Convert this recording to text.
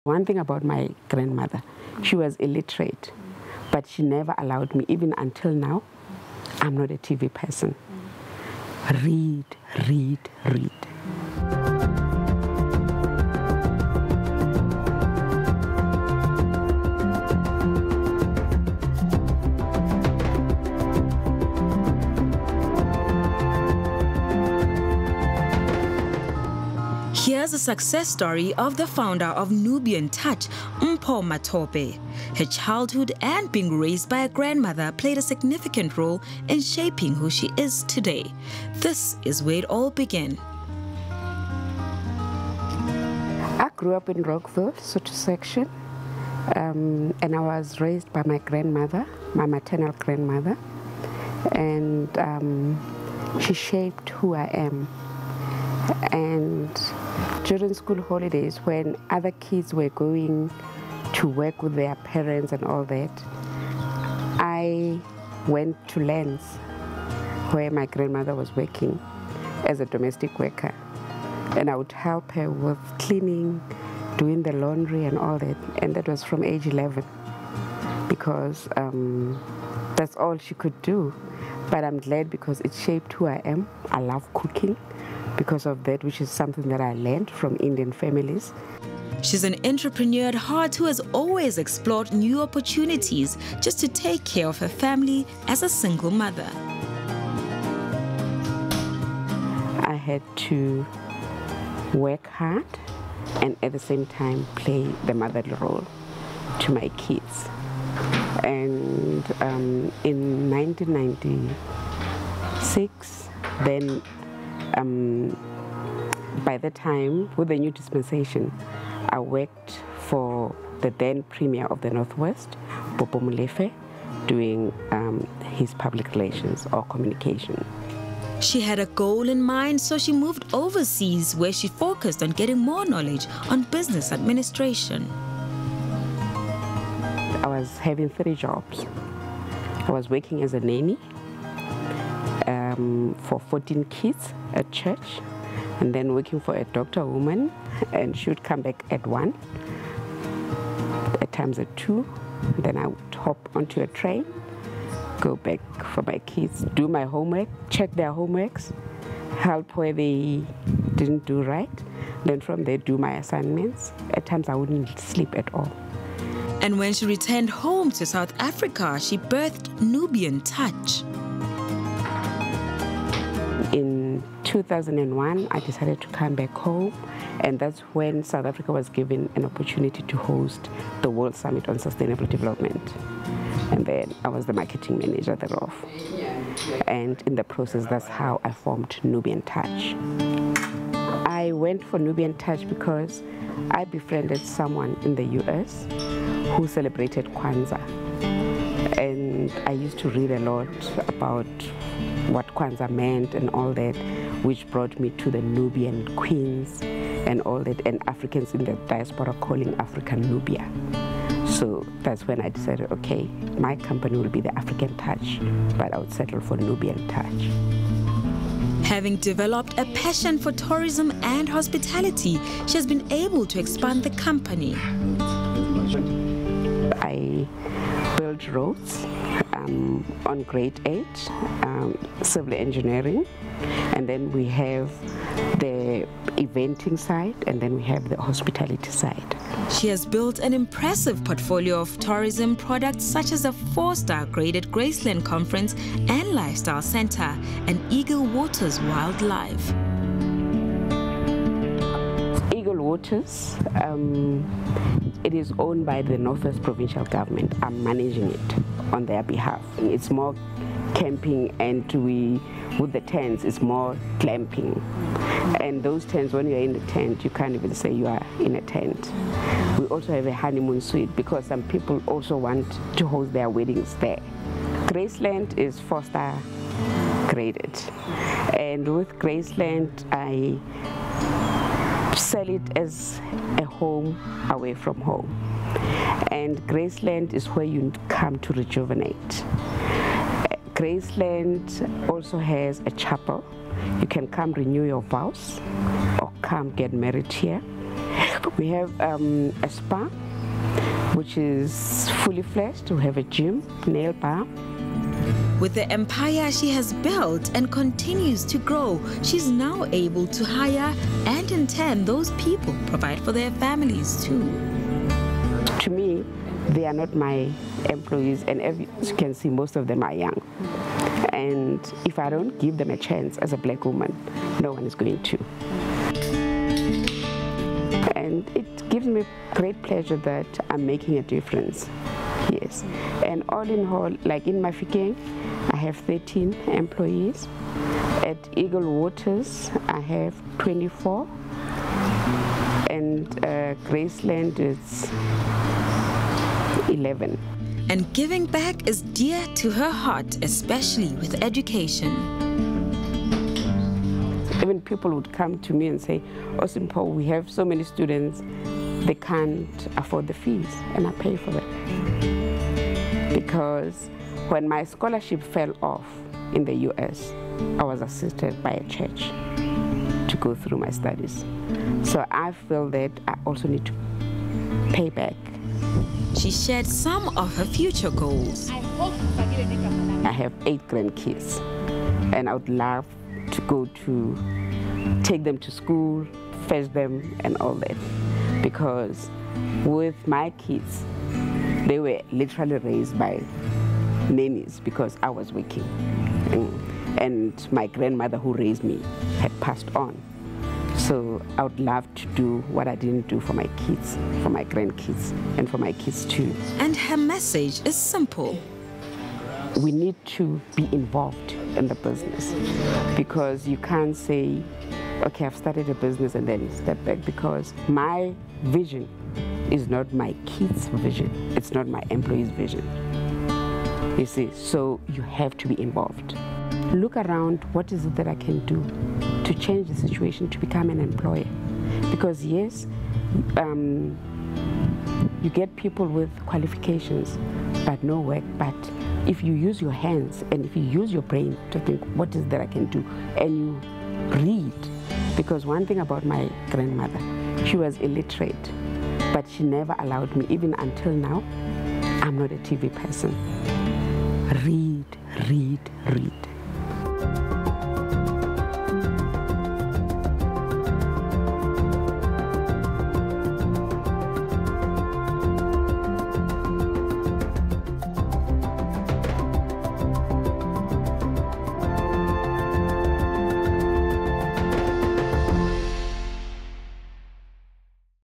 One thing about my grandmother, she was illiterate, but she never allowed me, even until now, I'm not a TV person. Read, read, read. Here's a success story of the founder of Nubian Touch, Mpho Matope. Her childhood and being raised by a grandmother played a significant role in shaping who she is today. This is where it all began. I grew up in Rockville, Soto section, and I was raised by my grandmother, my maternal grandmother, and she shaped who I am. And during school holidays, when other kids were going to work with their parents and all that, I went to Lens, where my grandmother was working as a domestic worker. And I would help her with cleaning, doing the laundry and all that. And that was from age 11, because that's all she could do. But I'm glad because it shaped who I am. I love cooking because of that, which is something that I learned from Indian families. She's an entrepreneur at heart who has always explored new opportunities just to take care of her family as a single mother. I had to work hard and at the same time play the motherly role to my kids. And in 1996, then by the time, with the new dispensation, I worked for the then Premier of the Northwest, Popo Molefe, doing his public relations or communication. She had a goal in mind, so she moved overseas where she focused on getting more knowledge on business administration. I was having 3 jobs. I was working as a nanny for 14 kids at church, and then working for a doctor woman, and she would come back at 1, at times at 2. Then I would hop onto a train, go back for my kids, do my homework, check their homeworks, help where they didn't do right. Then from there, do my assignments. At times I wouldn't sleep at all. And when she returned home to South Africa, she birthed Nubian Touch. In 2001, I decided to come back home, and that's when South Africa was given an opportunity to host the World Summit on Sustainable Development. And then I was the marketing manager thereof. And in the process, that's how I formed Nubian Touch. I went for Nubian Touch because I befriended someone in the US who celebrated Kwanzaa. And I used to read a lot about what Kwanzaa meant and all that, which brought me to the Nubian queens and all that, and Africans in the diaspora calling Africa Nubia. So that's when I decided, okay, my company will be the African Touch, but I would settle for Nubian Touch. Having developed a passion for tourism and hospitality, she has been able to expand the company. I built roads on grade 8, civil engineering, and then we have the eventing side, and then we have the hospitality side. She has built an impressive portfolio of tourism products such as a 4-star graded Graceland Conference and Lifestyle Center and Eagle Waters Wildlife. Eagle Waters, it is owned by the Northwest Provincial Government. I'm managing it on their behalf. It's more camping, and with the tents, it's more glamping. And those tents, when you're in the tent, you can't even say you are in a tent. We also have a honeymoon suite because some people also want to host their weddings there. Graceland is 4-star graded. And with Graceland, I sell it as a home away from home. And Graceland is where you come to rejuvenate. Graceland also has a chapel. You can come renew your vows or come get married here. We have a spa, which is fully fledged. We have a gym, nail bar. With the empire she has built and continues to grow, she's now able to hire and in turn those people provide for their families too. To me, they are not my employees, and as you can see, most of them are young. And if I don't give them a chance as a black woman, no one is going to. And it gives me great pleasure that I'm making a difference. Yes. And all in all, like in Mafikeng, I have 13 employees. At Eagle Waters, I have 24. And Graceland is 11. And giving back is dear to her heart, especially with education. Even people would come to me and say, "Oh, Mpho, we have so many students, they can't afford the fees," and I pay for them. Because when my scholarship fell off in the US, I was assisted by a church to go through my studies. So I feel that I also need to pay back. She shared some of her future goals. I have 8 grandkids, and I would love to take them to school, fetch them, and all that. Because with my kids, they were literally raised by nannies because I was working. And my grandmother who raised me had passed on. So I would love to do what I didn't do for my kids, for my grandkids, and for my kids too. And her message is simple. We need to be involved in the business, because you can't say, okay, I've started a business and then step back, because my vision is not my kids' vision. It's not my employees' vision. You see, so you have to be involved. Look around, what is it that I can do to change the situation, to become an employer? Because yes, you get people with qualifications, but no work. But if you use your hands and if you use your brain to think, what is that I can do? And you read, because one thing about my grandmother, she was illiterate, but she never allowed me, even until now, I'm not a TV person. Read, read, read.